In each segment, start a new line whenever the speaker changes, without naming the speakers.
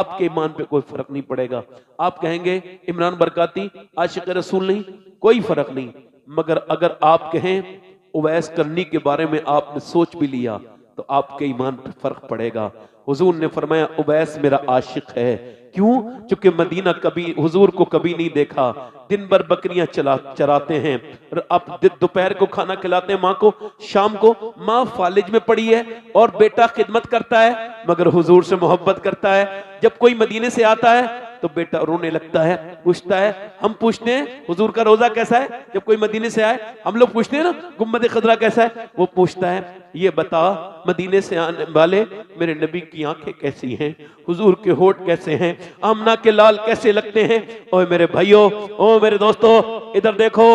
आपके ईमान पे कोई फर्क नहीं पड़ेगा। आप कहेंगे इमरान बरकाती आशिक रसूल नहीं, कोई फर्क नहीं। मगर अगर आप कहें उवैस करनी के बारे में आपने सोच भी लिया तो आपके ईमान पे फर्क पड़ेगा। हुजूर ने फरमाया उवैस मेरा आशिक है। क्यों? क्योंकि मदीना कभी हुजूर को कभी नहीं देखा, दिन भर बकरियां चराते हैं, आप दोपहर को खाना खिलाते हैं माँ को, शाम को माँ फालिज में पड़ी है और बेटा खिदमत करता है मगर हुजूर से मोहब्बत करता है। जब कोई मदीने से आता है तो बेटा रोने लगता है, पूछता है, हम पूछते हैं हुजूर का रोजा कैसा है, जब कोई मदीने से आए हम लोग पूछते हैं ना गुम्बद खजरा कैसा है, वो पूछता है ये बता मदीने से आने वाले मेरे नबी की आंखें कैसी हैं, हुजूर के होठ कैसे हैं, आमना के लाल कैसे लगते हैं। ओए मेरे भाइयों, ओ मेरे दोस्तों, इधर देखो।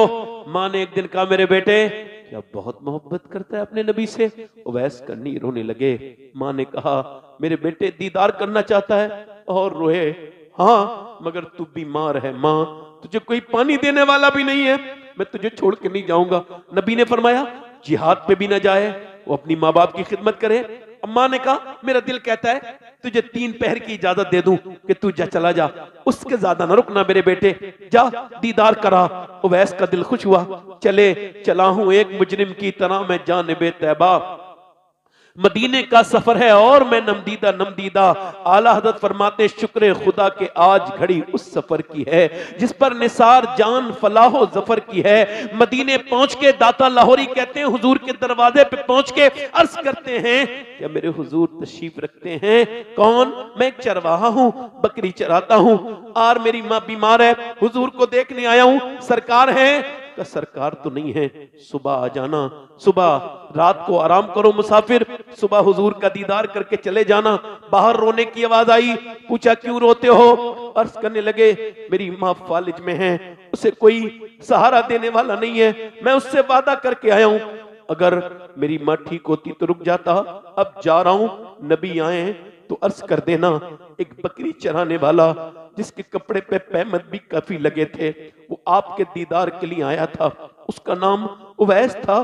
माँ ने एक दिन कहा मेरे बेटे क्या बहुत मोहब्बत करता है अपने नबी से। उवैस करनी रोने लगे। माँ ने कहा मेरे बेटे दीदार करना चाहता है और रोए। हाँ मगर तू बीमार है माँ, तुझे कोई पानी देने वाला भी नहीं है, मैं तुझे छोड़ के नहीं जाऊंगा। नबी ने फरमाया जिहाद पे भी ना जाए, वो अपनी माँ बाप की खिदमत करे। अम्मा ने कहा मेरा दिल कहता है तुझे 3 पहर की इजाजत दे दूं कि तू जा, चला जा, उसके ज्यादा ना रुकना मेरे बेटे, जा दीदार करा। उवैस का दिल खुश हुआ, चला हूं एक मुजरिम की तरह मैं जानिबे तैबा, मदीने का सफर है और मैं नमदीदा। आला हज़रत फरमाते शुक्र खुदा के आज घड़ी उस सफर की है जिस पर निसार जान फलाहो जफर की है। मदीने पहुंच के दाता लाहौरी कहते हैं हुजूर के दरवाजे पे पहुंच के अर्ज करते हैं क्या मेरे हुजूर तशरीफ रखते हैं? कौन? मैं एक चरवाहा हूं, बकरी चराता हूं और मेरी माँ बीमार है, हुजूर को देखने आया हूं। सरकार है? का सरकार तो नहीं है, सुबह आ जाना, सुबह रात को आराम करो मुसाफिर, सुबह हुजूर का दीदार करके चले जाना। बाहर रोने की आवाज आई, पूछा क्यों रोते हो? अर्ज करने लगे मेरी माँ फालिज में है, उसे कोई सहारा देने वाला नहीं है, मैं उससे वादा करके आया हूं अगर मेरी माँ ठीक होती तो रुक जाता, अब जा रहा हूं, नबी आए तो अर्ज कर देना एक बकरी चराने वाला जिसके कपड़े पे पैमत भी काफी लगे थे वो आपके दीदार के लिए आया था, उसका नाम उवैस था,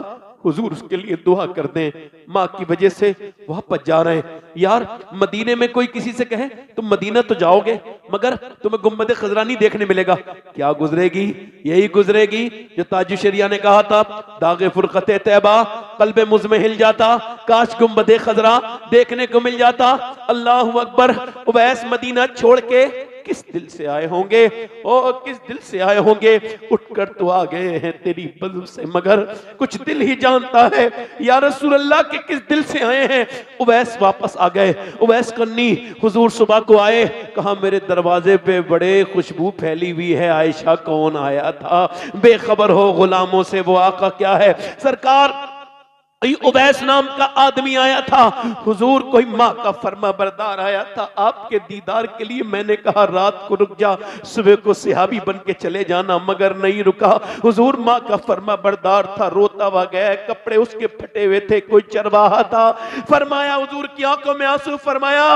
हुजूर उसके लिए दुआ कर दें। माँ की वजह से वापस जा रहे हैं। यार मदीने में कोई किसी से कहे तुम मदीना तो जाओगे मगर तुम्हें गुम्बद खजरा नहीं देखने मिलेगा, क्या गुजरेगी? यही गुजरेगी जो ताजु शरिया ने कहा था, दागे फुरकते तैबा कल्बे मुझ में हिल जाता, काश गुम्बद खजरा देखने को मिल जाता। अल्लाहु अकबर। उवैस मदीना छोड़ के किस दिल से आए होंगे, ओ किस दिल से आए होंगे, उठकर तो आ गए हैं तेरी बज़्म से मगर कुछ दिल ही जानता है या रसूल अल्लाह के किस दिल से आए हैं। उवैस वापस आ गए। उवैस कन्नी हुजूर सुबह को आए, कहा मेरे दरवाजे पे बड़े खुशबू फैली हुई है, आयशा कौन आया था? बेखबर हो गुलामों से वो आका क्या है? सरकार उवैस नाम का आदमी आया था, हुजूर कोई माँ का फरमा बरदार आया था आपके दीदार के लिए, मैंने कहा रात को रुक जा, सुबह को सिहाबी बन के चले जाना, मगर नहीं रुका। हुजूर माँ का फरमा बरदार था, रोता हुआ गया, कपड़े उसके फटे हुए थे, कोई चरवाहा था। फरमाया हुजूर की आंखों में आंसू, फरमाया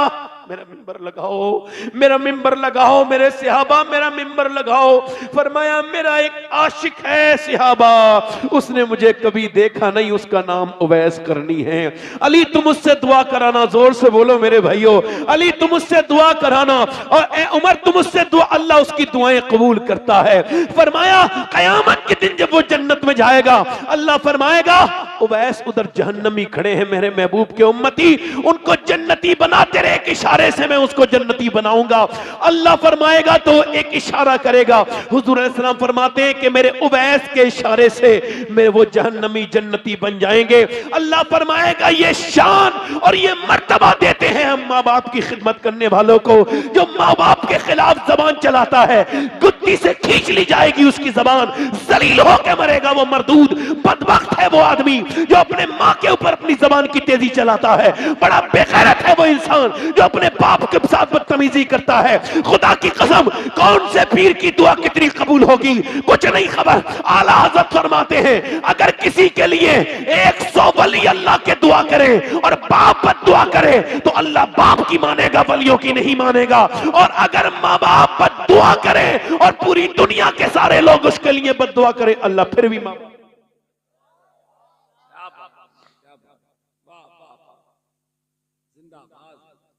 मेरा मिंबर लगाओ, मेरा मिंबर लगाओ, मेरे सिहाबा मेरा मिंबर लगाओ। फरमाया मेरा एक आशिक है सिहाबा, उसने मुझे कभी देखा नहीं, उसका नाम उवैस करनी है। अली तुम उससे दुआ कराना, जोर से बोलो मेरे भाइयों, अली तुम उससे दुआ कराना, और ए उमर तुम उससे दुआ, अल्लाह उसकी दुआएं कबूल करता है। फरमाया कयामत के दिन जब वो जन्नत में जाएगा, अल्लाह फरमाएगा उवैस उधर जहन्नमी खड़े हैं मेरे महबूब के उम्मती, उनको जन्नती बना, तेरे एक इशारे से मैं उसको जन्नती बनाऊंगा। अल्लाह फरमाएगा तो एक इशारा करेगा, हुजूर अलैहि सलाम फरमाते हैं कि मेरे उवैस के इशारे से मेरे वो जहन्नमी जन्नती बन जाएंगे। अल्लाह फरमाएगा ये शान और ये मर्तबा देते हैं हम माँ बाप की खिदमत करने वालों को। जो माँ बाप के खिलाफ जबान चलाता है, गुत्ती से खींच ली जाएगी उसकी जबान, जलील होकर मरेगा वो मरदूद, बदबख्त है वो आदमी जो अपने माँ के ऊपर अपनी जबान की तेजी चलाता है। बड़ा बेगैरत है वो इंसान जो अपने बाप के साथ बदतमीजी करता है। खुदा की कसम कौन से पीर की दुआ कितनी कबूल होगी कुछ नहीं खबर। आला हज़रत फरमाते हैं अगर किसी के लिए 100 वली अल्लाह के दुआ करे और बाप बद दुआ करे तो अल्लाह बाप की मानेगा, वलियों की नहीं मानेगा। और अगर माँ बाप बद दुआ करे और पूरी दुनिया के सारे लोग उसके लिए बद दुआ करे, अल्लाह फिर भी माँ।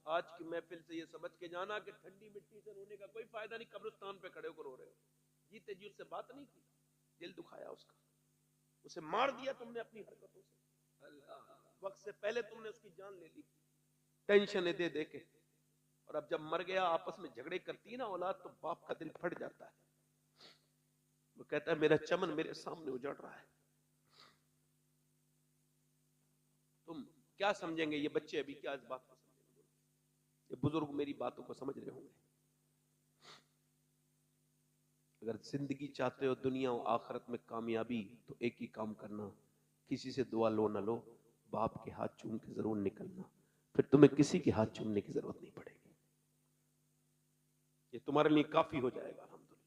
आज की महफिल से से ये समझ के जाना कि ठंडी मिट्टी से रोने का कोई फायदा नहीं, कब्रिस्तान पे खड़े होकर रो रहे हो। जीते जी उससे बात नहीं की, दिल दुखाया उसका, उसे मार दिया तुमने अपनी हरकतों से, वक्त से पहले तुमने उसकी जान ले ली टेंशन दे दे के। और अब जब मर गया, आपस में झगड़े करती है ना औलाद, तो बाप का दिल फट जाता है। वो कहता है मेरा चमन मेरे सामने उजड़ रहा है। तुम क्या समझेंगे, ये बच्चे अभी क्या इस बात को समझेंगे? ये बुजुर्ग मेरी बातों को समझ रहे होंगे। अगर जिंदगी चाहते हो दुनिया और आखिरत में कामयाबी, तो एक ही काम करना, किसी से दुआ लो ना लो, बाप के हाथ चूम के जरूर निकलना, फिर तुम्हें किसी के हाथ चूमने की जरूरत नहीं पड़ेगी। ये तुम्हारे लिए काफी हो जाएगा अल्हम्दुलिल्लाह।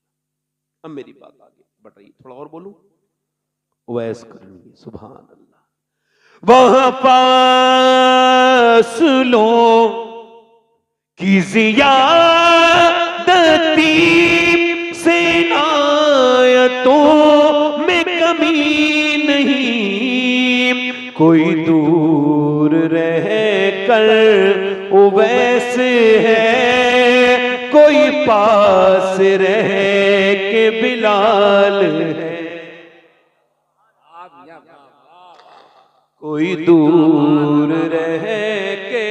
अब मेरी बात आगे बढ़ रही, थोड़ा और बोलूं। उवैस करनी, सुभान अल्लाह। वह फासलों की ज़ियादती से आयतों में कमी नहीं, कोई दूर रह कर उवैस है, कोई पास रह के बिलाल है। कोई दूर रह के,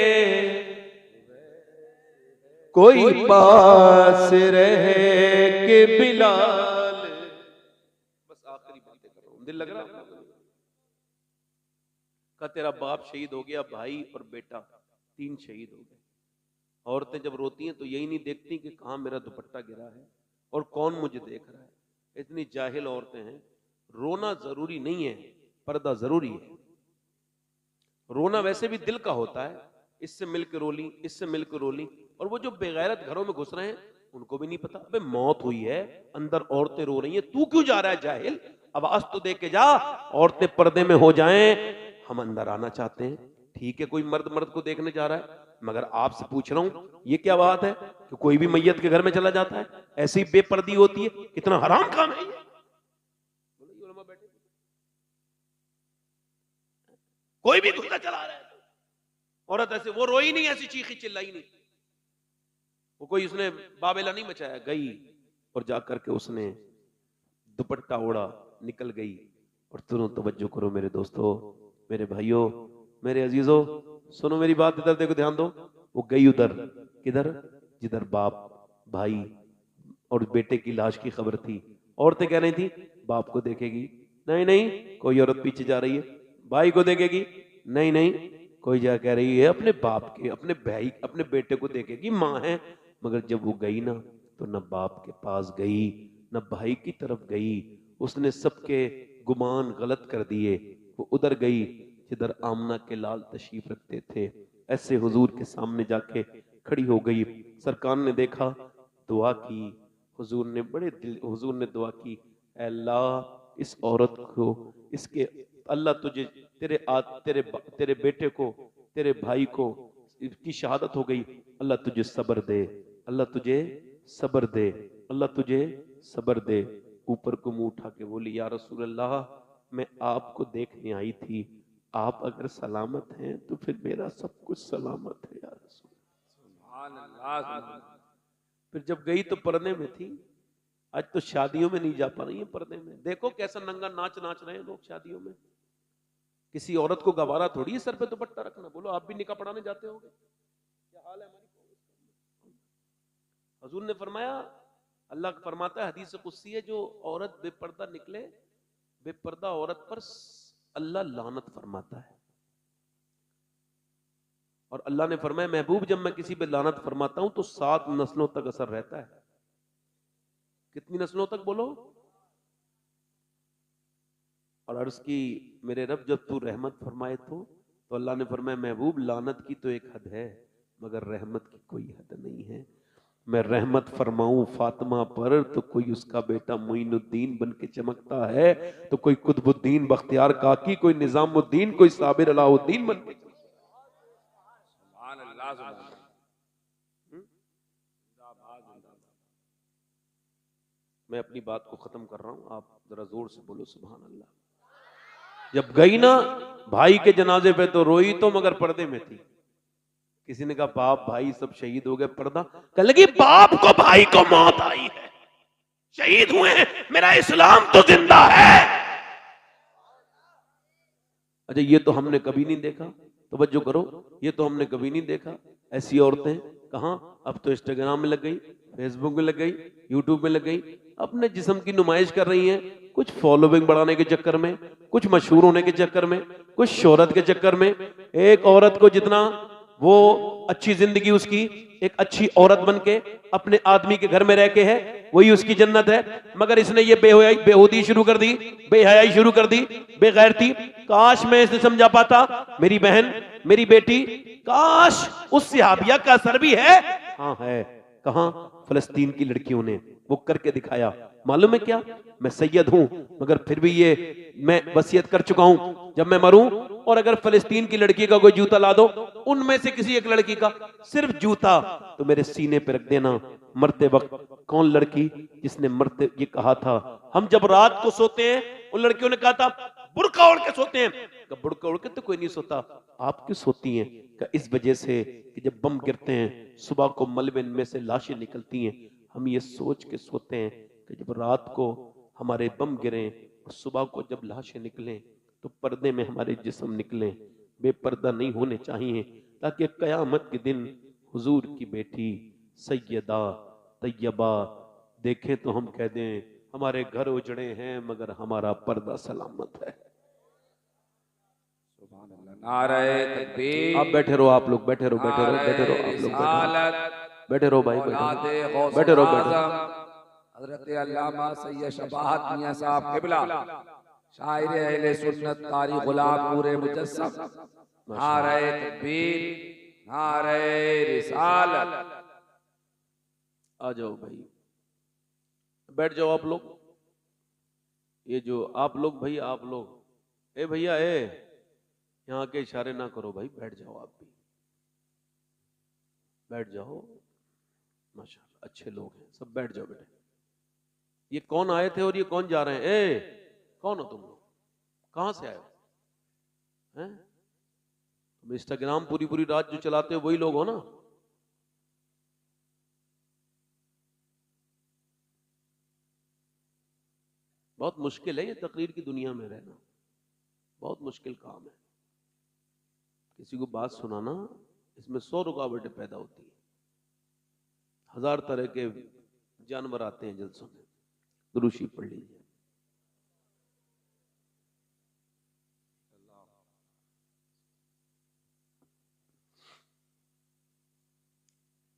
कोई पास रह के बिलाल। बस आखिरी बातें कर रहा हूं, दिल लग रहा है का तेरा बाप शहीद हो गया, भाई और बेटा 3 शहीद हो गए। औरतें जब रोती हैं तो यही नहीं देखती कि कहां मेरा दुपट्टा गिरा है और कौन मुझे देख रहा है। इतनी जाहिल औरतें हैं। रोना जरूरी नहीं है, पर्दा जरूरी है। रोना वैसे भी दिल का होता है, इससे मिलकर रोली, इससे मिलकर रोली। और वो जो बेगैरत घरों में घुस रहे हैं उनको भी नहीं पता, अबे मौत हुई है, अंदर औरतें रो रही हैं, तू क्यों जा रहा है जाहिल? आवाज तो दे के जा। औरतें पर्दे में हो जाएं, हम अंदर आना चाहते हैं। ठीक है, कोई मर्द मर्द को देखने जा रहा है, मगर आपसे पूछ रहा हूं, ये क्या बात है कि कोई भी मैयत के घर में चला जाता है, ऐसी बेपर्दी होती है? कितना हराम काम है ये। कोई भी घुसता चला रहा है, औरत ऐसे, वो रोई नहीं, ऐसी चीखी चिल्लाई नहीं, वो कोई उसने बाबेला नहीं मचाया, गई और जाकर के उसने दुपट्टा ओढ़ा, निकल गई। और तुरंत तवज्जो करो मेरे दोस्तों, मेरे भाइयों, मेरे अजीजों, सुनो मेरी बात, इधर देखो, ध्यान दो। वो गई उधर, किधर? जिधर बाप, भाई और बेटे की लाश की खबर थी। औरतें कह रही थी बाप को देखेगी, नहीं नहीं कोई औरत पीछे जा रही है। भाई को देखेगी, नहीं नहीं कोई जा कह रही है अपने बाप के, अपने भाई, अपने बेटे को देखेगी, मां है। मगर जब वो गई ना, तो न बाप के पास गई, न भाई की तरफ गई, उसने सबके गुमान गलत कर दिए। वो उधर गई जिधर आमना के लाल तशरीफ रखते थे, ऐसे हुजूर के सामने जाके खड़ी हो गई। सरकार ने देखा, दुआ की, हुजूर ने बड़े दिल, हुजूर ने दुआ की, अल्लाह इस औरत को, इसके, अल्लाह तुझे, तेरे बेटे को, तेरे भाई को इसकी शहादत हो गई, अल्लाह तुझे सब्र दे, अल्लाह तुझे सब्र दे, अल्लाह तुझे सब्र दे। ऊपर को मुंह उठा के बोली, या रसूल अल्लाह, मैं आपको देखने आई थी, आप अगर सलामत हैं तो फिर मेरा सब कुछ सलामत है या रसूल। सुभान अल्लाह। फिर जब गई तो पर्दे में थी। आज तो शादियों में नहीं जा पा रही है पर्दे में। देखो कैसा नंगा नाच नाच रहे हैं लोग शादियों में। किसी औरत को गवारा थोड़ी है सर पे दुपट्टा रखना। बोलो आप भी निकाह पढ़ाने जाते होगे, क्या हाल है हमारी। हुजूर ने फरमाया, अल्लाह फरमाता है, हदीस कुदसी है, जो औरत बेपर्दा निकले, बेपर्दा औरत पर अल्लाह लानत फरमाता है। और अल्लाह ने फरमाया, महबूब जब मैं किसी पे लानत फरमाता हूं तो 7 नस्लों तक असर रहता है। कितनी नस्लों तक बोलो? और अर्ज की, मेरे रब जब तू रहमत फरमाए तो अल्लाह ने फरमाया, महबूब लानत की तो एक हद है, मगर रहमत की कोई हद नहीं है। मैं रहमत फरमाऊं फातिमा पर तो कोई उसका बेटा मोइनुद्दीन बन के चमकता है, तो कोई कुतुबुद्दीन बख्तियार काकी, कोई निजामुद्दीन, कोई साबिर अलाउद्दीन बन के। मैं अपनी बात को खत्म कर रहा हूं, आप जरा जोर से बोलो सुभान अल्लाह। जब गई ना भाई के जनाजे पे तो रोई तो, मगर पर्दे में थी। किसी ने कहा बाप भाई सब शहीद हो गए, पर्दा कह लगी बाप को भाई को मौत आई है, शहीद हुए हैं, मेरा इस्लाम तो जिंदा है। अच्छा ये तो हमने कभी नहीं देखा, तवज्जो करो, ये तो हमने कभी नहीं देखा। ऐसी औरतें कहां, अब तो इंस्टाग्राम में लग गई, फेसबुक में लग गई, यूट्यूब में लग गई, अपने जिस्म की नुमाइश कर रही हैं, कुछ फॉलोइंग बढ़ाने के चक्कर में, कुछ मशहूर होने के चक्कर में, कुछ शोहरत के चक्कर में। एक औरत को जितना वो अच्छी जिंदगी उसकी एक अच्छी औरत बनके अपने आदमी के घर में रह के है, वही उसकी जन्नत है, मगर इसने ये बेहूदी शुरू कर दी, बेहयाई शुरू कर दी, बेगैरती। काश मैं इसे समझा पाता, मेरी बहन, मेरी बेटी, काश उस सहाबिया का असर भी है। हाँ है, कहां, फलस्तीन की लड़कियों ने वो करके दिखाया। मालूम है क्या, मैं सैयद हूं मगर फिर भी ये मैं वसीयत कर चुका हूं, जब मैं मरूं और अगर फलस्तीन की लड़की का कोई जूता ला दो, उनमें से किसी एक लड़की का सिर्फ जूता, तो मेरे सीने पे रख देना मरते वक्त। कौन लड़की जिसने मरते ये कहा था, हम जब रात को सोते हैं, उन लड़कियों ने कहा था बुर्का ओढ़ के सोते हैं, बुर्का ओढ़ के तो कोई नहीं सोता, आप क्यों सोती हैं? इस वजह से कि जब बम गिरते हैं सुबह को मलबे में से लाशें निकलती हैं, हम ये सोच के सोते हैं कि जब रात को हमारे बम गिरे और सुबह को जब लाशें निकलें तो पर्दे में हमारे जिस्म निकलें, बेपर्दा नहीं होने चाहिए, ताकि कयामत के दिन हुजूर की बेटी सैयदा तैयबा देखें तो हम कह दें हमारे घर उजड़े हैं मगर हमारा पर्दा सलामत है।
नारे तकबीर।
आप बैठे रहो, आप लोग बैठे रहो, बैठे रहो, बैठे रहो, आप लोग बैठे रहो भाई, बैठे रहो,
हज़रत अल्लामा सैयद शबाहत मियां साहब क़िबला, शायर अहले सुन्नत, कारी गुलाम, पूरे मुजस्सम, नारे तकबीर, नारे रिसालत।
आ जाओ भाई, बैठ जाओ आप लोग। ये जो आप लोग भाई, आप लोग, ए भैया ए, यहाँ के इशारे ना करो भाई, बैठ जाओ, आप भी बैठ जाओ, माशाल्लाह अच्छे लोग हैं सब, बैठ जाओ बेटे। ये कौन आए थे और ये कौन जा रहे हैं? ए कौन हो तुम लोग, कहां से आए हो? हैं, तुम इंस्टाग्राम पूरी पूरी रात जो चलाते हो वही लोग हो ना? बहुत मुश्किल है ये तकरीर की दुनिया में रहना, बहुत मुश्किल काम है। किसी को बात सुनाना, इसमें 100 रुकावटें पैदा होती है, 1000 तरह के जानवर आते हैं जलसों में। दुरूशी पढ़ लीजिए।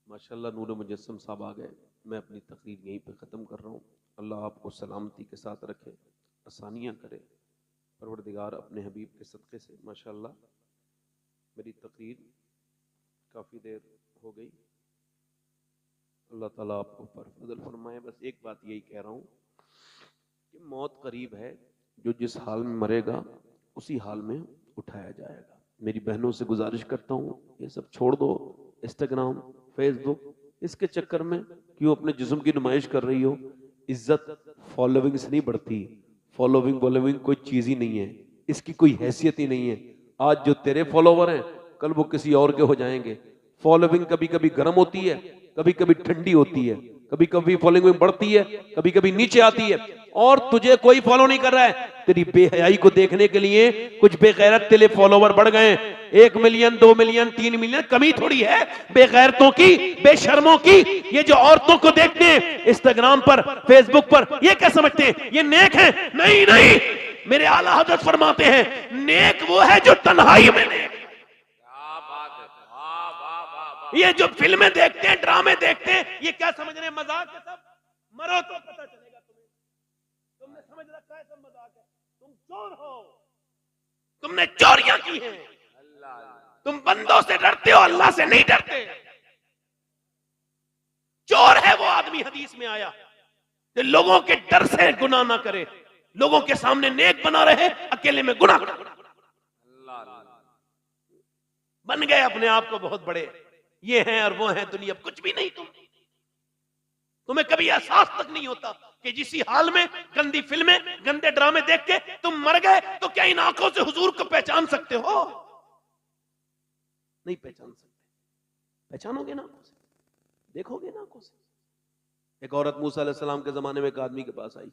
माशाल्लाह नूर मुजस्सम साहब आ गए। मैं अपनी तकरीर यहीं पे ख़त्म कर रहा हूँ। अल्लाह आपको सलामती के साथ रखे, आसानियाँ करे परवरदिगार अपने हबीब के सदक़े से। माशाल्लाह मेरी तकरीर काफ़ी देर हो गई, अल्लाह ताला आपको पर फजल फरमाए। बस एक बात यही कह रहा हूँ कि मौत करीब है, जो जिस हाल में मरेगा उसी हाल में उठाया जाएगा। मेरी बहनों से गुजारिश करता हूँ ये सब छोड़ दो, इंस्टाग्राम फेसबुक इसके चक्कर में क्यों अपने जिस्म की नुमाइश कर रही हो। इज्जत फॉलोइंग से नहीं बढ़ती, फॉलोइंग कोई चीज ही नहीं है, इसकी कोई हैसियत ही नहीं है। आज जो तेरे फॉलोवर हैं कल वो किसी और के हो जाएंगे। फॉलोइंग कभी कभी गर्म होती है, कभी कभी ठंडी होती है, कभी कभी फॉलोइंग बढ़ती है, कभी कभी नीचे आती है, और तुझे कोई फॉलो नहीं कर रहा है। तेरी बेहयाई को देखने के लिए कुछ बेगैरत तेरे फॉलोवर बढ़ गए। 1 मिलियन 2 मिलियन 3 मिलियन कमी थोड़ी है बेगैरतों की, बेशर्मों की। ये जो औरतों को देखते हैं इंस्टाग्राम पर, फेसबुक पर, ये क्या समझते हैं ये नेक है? नहीं नहीं, मेरे आला हज़रत फरमाते हैं नेक वो है जो तन्हाई में नेक। ये जो फिल्में देखते हैं, ड्रामे देखते हैं, ये क्या समझ रहे हैं मजाक है सब? मरो तो पता चलेगा तुम्हें। तुमने समझ रखा है सब मजाक है। तुम चोर हो, तुमने चोरियां की हैं, तुम बंदों से डरते हो, अल्लाह से नहीं डरते। चोर है वो आदमी, हदीस में आया, जो लोगों के डर से गुनाह ना करे, लोगों के सामने नेक बना रहे, अकेले में गुनाह बन गए अपने आप को बहुत बड़े, ये हैं और वो हैं, दुनिया कुछ भी नहीं। तुम्हें कभी एहसास तक नहीं होता कि जिस हाल में गंदी फिल्में, गंदे ड्रामे देख के तुम मर गए, तो क्या इन आंखों से हुजूर को पहचान सकते हो? नहीं पहचान सकते। पहचानोगे ना आंखों से, देखोगे ना आंखों से। एक औरत मूसा अलैहिस्सलाम के जमाने में एक आदमी के पास आई,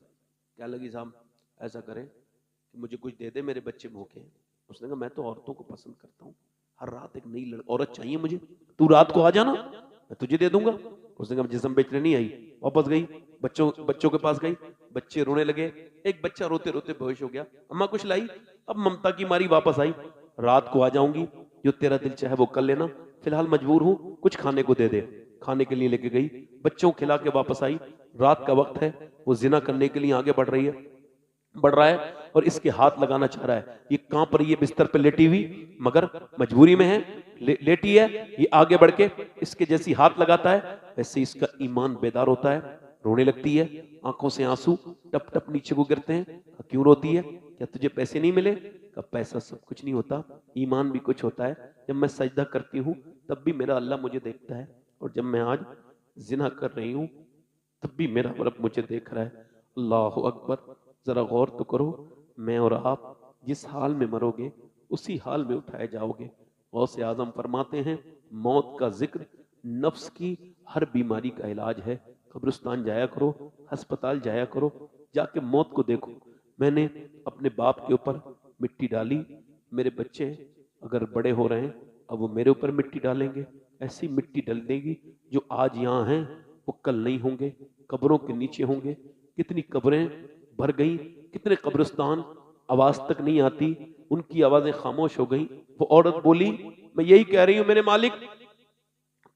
क्या लगी साहब ऐसा करें कि मुझे कुछ दे दे, मेरे बच्चे भूखे हैं। उसने कहा मैं तो औरतों को पसंद करता हूँ, हर रात एक नई औरत चाहिए मुझे, तू रात को आ जाना मैं तुझे दे दूंगा। उसने कहा जिस्म बेचने नहीं आई। वापस गई, बच्चों के पास गई, बच्चे रोने लगे। एक बच्चा रोते रोते बेहोश हो गया, अम्मा कुछ लाई। अब ममता की मारी वापस आई, रात को आ जाऊंगी, जो तेरा दिल चाहे वो कर लेना, फिलहाल मजबूर हूं, कुछ खाने को दे दे। खाने के लिए लेके गई, बच्चों को खिला के वापस आई। रात का वक्त है, वो जिना करने के लिए आगे बढ़ रहा है और इसके हाथ लगाना चाह रहा है। ये कांप रही है बिस्तर पे लेटी हुई, मगर मजबूरी में है, लेटी है। ये आगे बढ़ के इसके जैसी हाथ लगाता है, वैसे इसका ईमान बेदार होता है, रोने लगती है, आंखों से आंसू टप टप नीचे को गिरते हैं। क्यों रोती है? क्या तुझे पैसे नहीं मिले? का पैसा सब कुछ नहीं होता, ईमान भी कुछ होता है। जब मैं सजदा करती हूँ तब भी मेरा अल्लाह मुझे देखता है, और जब मैं आज जिना कर रही हूँ तब भी मेरा रब मुझे देख रहा है। अल्लाह अकबर। जरा गौर तो करो, मैं और आप जिस हाल में मरोगे उसी हाल में उठाए जाओगे। गौसे आजम फरमाते हैं मौत का जिक्र नफ्स की हर बीमारी का इलाज है। कब्रिस्तान जाया करो, अस्पताल जाया करो, जाके मौत को देखो। मैंने अपने बाप के ऊपर मिट्टी डाली, मेरे बच्चे अगर बड़े हो रहे हैं अब वो मेरे ऊपर मिट्टी डालेंगे, ऐसी मिट्टी डल देगी जो आज यहाँ हैं वो कल नहीं होंगे, कब्रों के नीचे होंगे। कितनी कब्रें भर गई, कितने कब्रिस्तान आवाज तक नहीं आती, उनकी आवाजें खामोश हो गई। वो औरत बोली मैं यही कह रही हूं मेरे मालिक,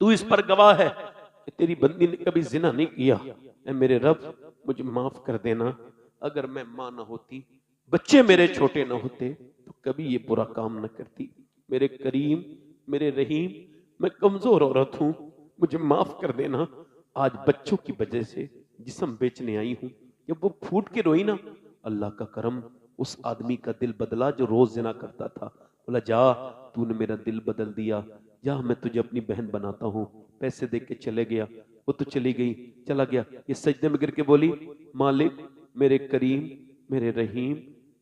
तू इस पर गवाह है कि तेरी बंदी ने कभी जिना नहीं किया। ऐ मेरे रब मुझे माफ कर देना, अगर मैं मां ना होती, बच्चे मेरे छोटे ना होते तो कभी ये बुरा काम न करती। मेरे करीम, मेरे रहीम, मैं कमजोर औरत हूं, मुझे माफ कर देना। आज बच्चों की वजह से जिस्म बेचने आई हूं। जब वो फूट के रोई ना, अल्लाह का करम, उस आदमी का दिल बदला जो रोज जिना करता था। बोला जा, तूने मेरा दिल बदल दिया, जा मैं तुझे अपनी बहन बनाता हूँ। पैसे दे के चले गया, वो तो चली गई, चला गया। ये सजदे में गिर के बोली मालिक मेरे करीम, मेरे रहीम,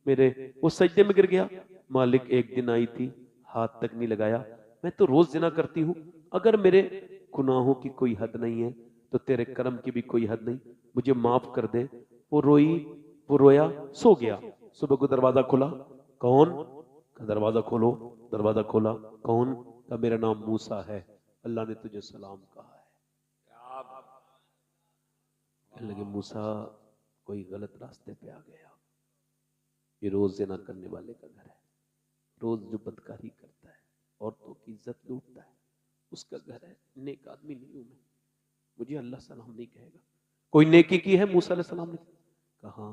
मेरे, वो सजदे में गिर गया। मालिक एक दिन आई थी, हाथ तक नहीं लगाया, मैं तो रोज जिना करती हूँ, अगर मेरे गुनाहों की कोई हद नहीं है तो तेरे करम की भी कोई हद नहीं, मुझे माफ कर दे। वो रोई, वो रोया, सो गया। सुबह को दरवाजा खुला, कौन? का दरवाजा खोलो। दरवाजा खोला, कौन? का मेरा नाम मूसा है, अल्लाह ने तुझे सलाम कहा है। कहने लगे मूसा कोई गलत रास्ते पे आ गया, ये रोज जिना करने वाले का घर है, रोज जो बदकारी करता है, औरतों की इज्जत लूटता है, उसका घर है। नेक आदमी नहीं हूं मैं, मुझे अल्लाह सलाम नहीं कहेगा। कोई नेकी की है? मूसा अलैहि सलाम ने कहा,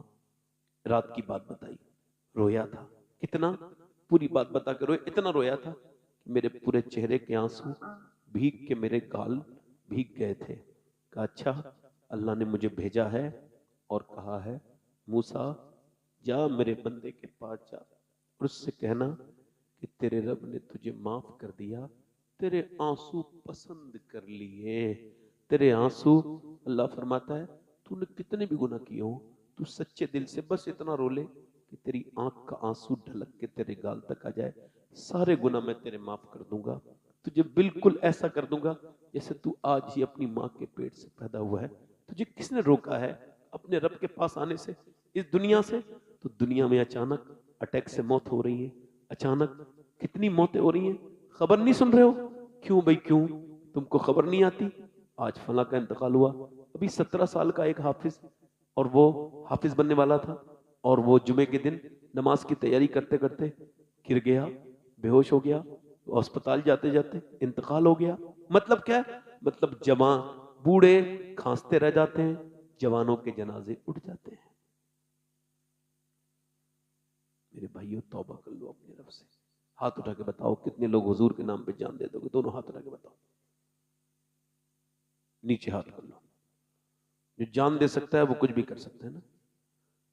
रात की बात बताई, रोया था। कितना? पूरी बात बता के रोए। इतना रोया था कि मेरे पूरे चेहरे के आंसू भीग के मेरे गाल भीग गए थे। कहा अच्छा, अल्लाह ने मुझे भेजा है और कहा है मूसा जा मेरे बंदे के पास जा और उससे कहना कि तेरे रब ने तुझे माफ कर दिया, तेरे आंसू पसंद कर लिए। तेरे आंसू, अल्लाह फरमाता है तूने कितने भी गुनाह किए हो, तू सच्चे दिल से बस इतना रो ले कि तेरी आंख का आंसू ढलक के तेरे गाल तक आ जाए, सारे गुनाह मैं तेरे माफ कर दूंगा। तुझे बिल्कुल ऐसा कर दूंगा जैसे तू आज ही अपनी माँ के पेट से पैदा हुआ है। तुझे किसने रोका है अपने रब के पास आने से, इस दुनिया से? तो दुनिया में अचानक अटैक से मौत हो रही है, अचानक कितनी मौतें हो रही हैं, खबर नहीं सुन रहे हो? क्यों भाई क्यों? तुमको खबर नहीं आती? आज फला का इंतकाल हुआ, अभी 17 साल का एक हाफिज, और वो हाफिज बनने वाला था, और वो जुमे के दिन नमाज की तैयारी करते करते गिर गया, बेहोश हो गया, अस्पताल जाते जाते इंतकाल हो गया। मतलब क्या है? मतलब जवान बूढ़े खांसते रह जाते हैं, जवानों के जनाजे उठ जाते हैं। मेरे भाइयों तौबा कर लो अपने रब से। हाथ उठा के बताओ कितने लोग हुजूर के नाम पे जान दे दोगे? दोनों हाथ उठा के बताओ, नीचे हाथ कर लो। जो जान दे सकता है वो कुछ भी कर सकता है ना।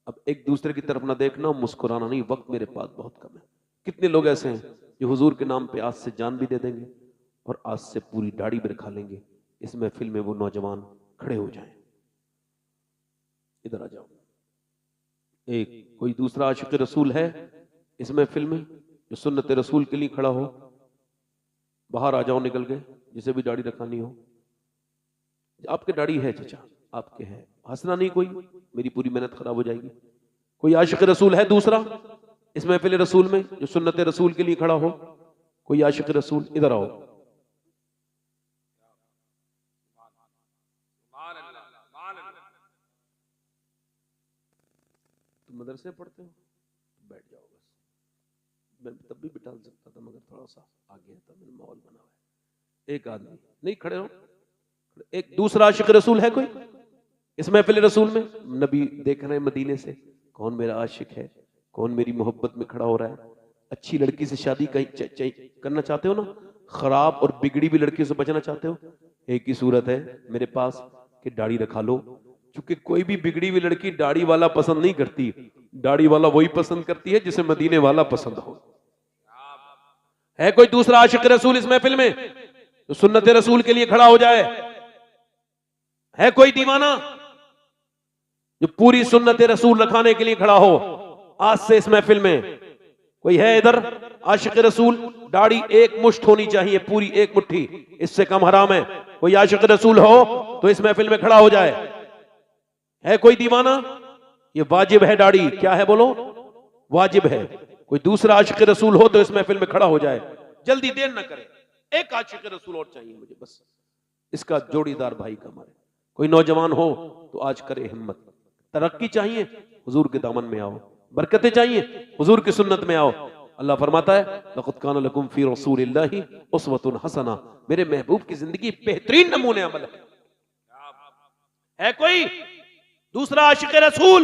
अब एक दूसरे की तरफ ना देखना, मुस्कुराना नहीं, वक्त मेरे पास बहुत कम है। कितने लोग ऐसे हैं जो हुजूर के नाम पे आज से जान भी दे देंगे और आज से पूरी दाढ़ी भी रखा लेंगे। इस महफिल में वो नौजवान खड़े हो जाएं। इधर आ जाओ। एक कोई दूसरा आशिक रसूल है इस महफिल में जो सुन्नत रसूल के लिए खड़ा हो? बाहर आ जाओ, निकल के जिसे भी दाढ़ी रखानी हो। आपके दाढ़ी है चचा, आपके है, हंसना नहीं कोई, मेरी पूरी मेहनत खराब हो जाएगी। कोई आशिक रसूल है दूसरा इस महफिल रसूल में जो सुन्नत रसूल के लिए खड़ा हो? कोई आशिक रसूल इधर आओ। तुम मदरसे पढ़ते हो? बैठ जाओ बस। मैं तब भी बिठा सकता था मगर थोड़ा सा आगे था, मैंने माहौल बना हुआ है। एक आदमी नहीं खड़े हो। एक दूसरा आशिक रसूल है कोई इस महफिल रसूल में? नबी देख रहे हैं मदीने से, कौन मेरा आशिक है, कौन मेरी मोहब्बत में खड़ा हो रहा है। अच्छी लड़की से शादी करना चाहते हो ना, खराब और बिगड़ी भी लड़की से बचना चाहते हो, एक ही सूरत है मेरे पास कि दाढ़ी रखा लो। क्योंकि कोई भी बिगड़ी हुई लड़की दाढ़ी वाला पसंद नहीं करती, दाढ़ी वाला वही पसंद करती है जिसे मदीने वाला पसंद हो। है कोई दूसरा आशिक रसूल इस महफिल में तो सुन्नत रसूल के लिए खड़ा हो जाए? है कोई दीवाना जो पूरी सुन्नत रसूल रखाने के लिए खड़ा हो आज से इस महफिल में? कोई है इधर आशिक रसूल? दाढ़ी एक मुश्त होनी चाहिए, पूरी एक मुट्ठी, इससे कम हराम है। कोई आशिक रसूल हो तो इस महफिल में खड़ा हो जाए। है कोई दीवाना? ये वाजिब है दाढ़ी, क्या है बोलो? वाजिब है। कोई दूसरा आशिक रसूल हो तो इस महफिल में खड़ा हो जाए, जल्दी देर ना करे। एक आशिक रसूल और चाहिए मुझे बस, इसका जोड़ीदार भाई का हमारे। कोई नौजवान हो तो आज करे हिम्मत। तरक्की चाहिए, हुजूर के दामन में आओ। बरकतें चाहिए, हुजूर की सुन्नत में आओ। अल्लाह फरमाता है लक़द कान लकुम फी रसूलिल्लाहि उस्वतुन हसना, मेरे महबूब की जिंदगी बेहतरीन नमूने अमल है कोई दूसरा आशिक रसूल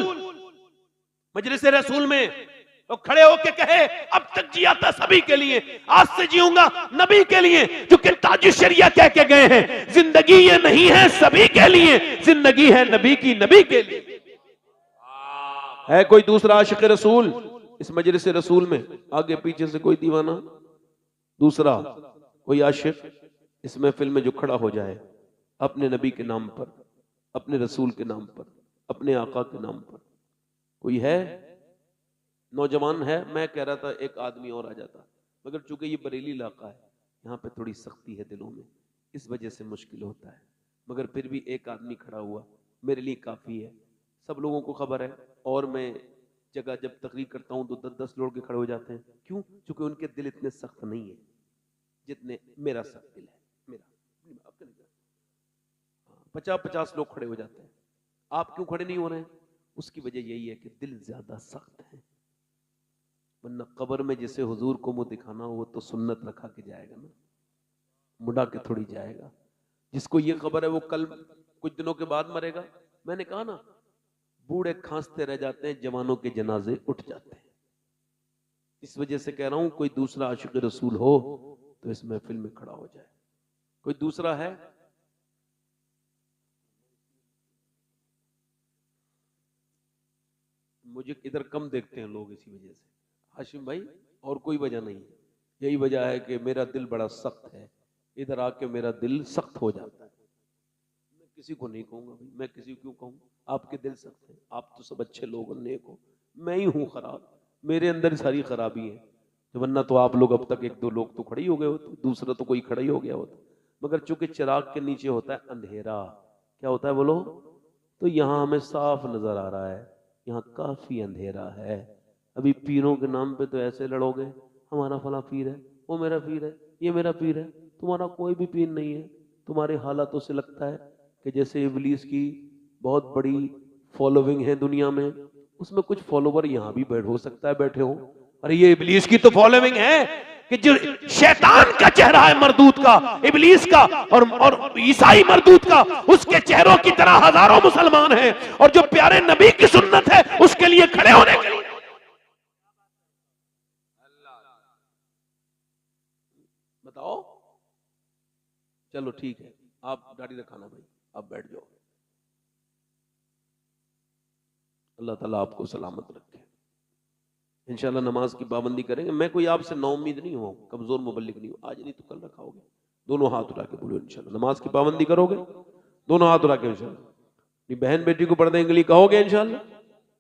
मजलिस रसूल में तो खड़े होके कहे अब तक जिया था सभी के लिए, आज से जीऊंगा नबी के लिए, जो कि ताजुश शरिया कह के गए हैं, जिंदगी ये नहीं है सभी के लिए, जिंदगी है नबी की, नबी के लिए। है कोई दूसरा आशिक रसूल इस मजलिस रसूल में? आगे पीछे से कोई दीवाना दूसरा कोई आशिक इस महफिल में जो खड़ा हो जाए अपने नबी के नाम पर, अपने रसूल के नाम पर, अपने आका के नाम पर? कोई है? नौजवान है? मैं कह रहा था एक आदमी और आ जाता, मगर चूंकि ये बरेली इलाका है, यहाँ पे थोड़ी सख्ती है दिलों में, इस वजह से मुश्किल होता है। मगर फिर भी एक आदमी खड़ा हुआ मेरे लिए काफ़ी है। सब लोगों को खबर है, और मैं जगह जब तकरीर करता हूँ तो 10-10 लोग के खड़े हो जाते हैं। क्यों? क्योंकि उनके दिल इतने सख्त नहीं है जितने मेरा सख्त दिल है। मेरा 50-50 लोग खड़े हो जाते हैं। आप क्यों खड़े नहीं हो रहे हैं? उसकी वजह यही है कि दिल ज्यादा सख्त है। वरना कब्र में जिसे हुजूर को मुंह दिखाना हो वो तो सुन्नत रखा के जाएगा ना, मुड़ा के थोड़ी जाएगा। जिसको ये खबर है वो कल कुछ दिनों के बाद मरेगा। मैंने कहा ना, बूढ़े खांसते रह जाते हैं, जवानों के जनाजे उठ जाते हैं। इस वजह से कह रहा हूं कोई दूसरा आशिक रसूल हो तो इस महफिल में खड़ा हो जाए। कोई दूसरा है? मुझे इधर कम देखते हैं लोग इसी वजह से। हाशिम भाई, और कोई वजह नहीं है, यही वजह है कि मेरा दिल बड़ा सख्त है। इधर आके मेरा दिल सख्त हो जाता है। मैं किसी को नहीं कहूंगा भाई, मैं किसी को क्यों कहूँ? आपके दिल सख्त है, आप तो सब अच्छे लोग और नेक हो, मैं ही हूँ खराब, मेरे अंदर सारी खराबी है। वरना तो आप लोग अब तक 1-2 लोग तो खड़े ही हो गए होते, दूसरा तो कोई खड़ा ही हो गया होता। मगर चूंकि चिराग के नीचे होता है अंधेरा, क्या होता है बोलो? तो यहाँ हमें साफ नजर आ रहा है, यहाँ काफी अंधेरा है। अभी पीरों के नाम पे तो ऐसे लड़ोगे, हमारा फला पीर है, वो मेरा पीर है, ये मेरा पीर है। तुम्हारा कोई भी पीर नहीं है। तुम्हारे हालातों से लगता है कि जैसे इब्लीस की बहुत बड़ी फॉलोइंग है दुनिया में, उसमें कुछ फॉलोवर यहाँ भी बैठ हो सकता है बैठे हो। अरे ये इब्लीस की तो फॉलोइंग है कि जो शैतान का चेहरा है मरदूत का, इब्लीस का और ईसाई मरदूत का, उसके चेहरों की तरह हजारों मुसलमान हैं। और जो प्यारे नबी की सुन्नत है उसके लिए खड़े होने के लिए बताओ। चलो ठीक है, आप दाढ़ी रखाना भाई, आप बैठ जाओ। अल्लाह ताला आपको सलामत रखे। इंशाल्लाह नमाज की पाबंदी करेंगे। मैं कोई आपसे नाउम्मीद नहीं हूँ, कमजोर मुबल्लिग नहीं हूँ। आज नहीं तो कल रखाओगे, दोनों हाथ उठा के बोलो इंशाल्लाह। नमाज की पाबंदी करोगे, दोनों हाथ उठा के इंशाल्लाह। बहन बेटी को पर्दे के लिए कहोगे इंशाल्लाह।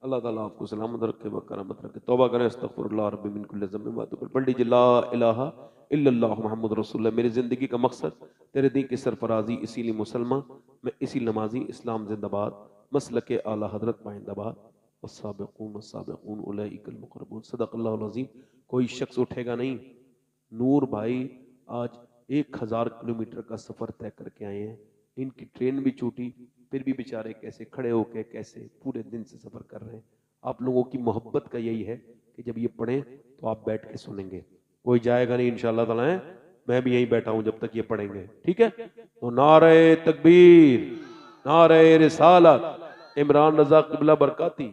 अल्लाह ताला आपको सलामत रखे व करामत रखे। तौबा करें, अस्तगफिरुल्लाह रब्बी मिन कुल्लि ज़म्बिन व अतूबु इलैह। पढ़ लीजिए ला इलाहा इल्लल्लाह मुहम्मद रसूलुल्लाह। मेरी ज़िंदगी का मकसद तेरे दीन की सरफराजी, इसीलिए मुसलमान मैं, इसी नमाजी, इस्लाम जिंदाबाद, मसलके आला हजरत पाइंदाबाद, वस्साबिकून वस्साबिकून उलैइकल मुक़र्रबून। सदक़ल्लाहुल अज़ीम। कोई शख्स उठेगा नहीं। नूर भाई आज 1000 किलोमीटर का सफ़र तय करके आए हैं। इनकी ट्रेन भी छूटी, फिर भी बेचारे कैसे खड़े होके कैसे पूरे दिन से सफ़र कर रहे हैं। आप लोगों की मोहब्बत का यही है कि जब ये पढ़ें तो आप बैठ के सुनेंगे। कोई जाएगा नहीं इंशाअल्लाह ताला है। मैं भी यहीं बैठा हूं जब तक ये पढ़ेंगे, ठीक है। तो नारे तकबीर, नारे रिसालत, इमरान रजा किबला बरकाती।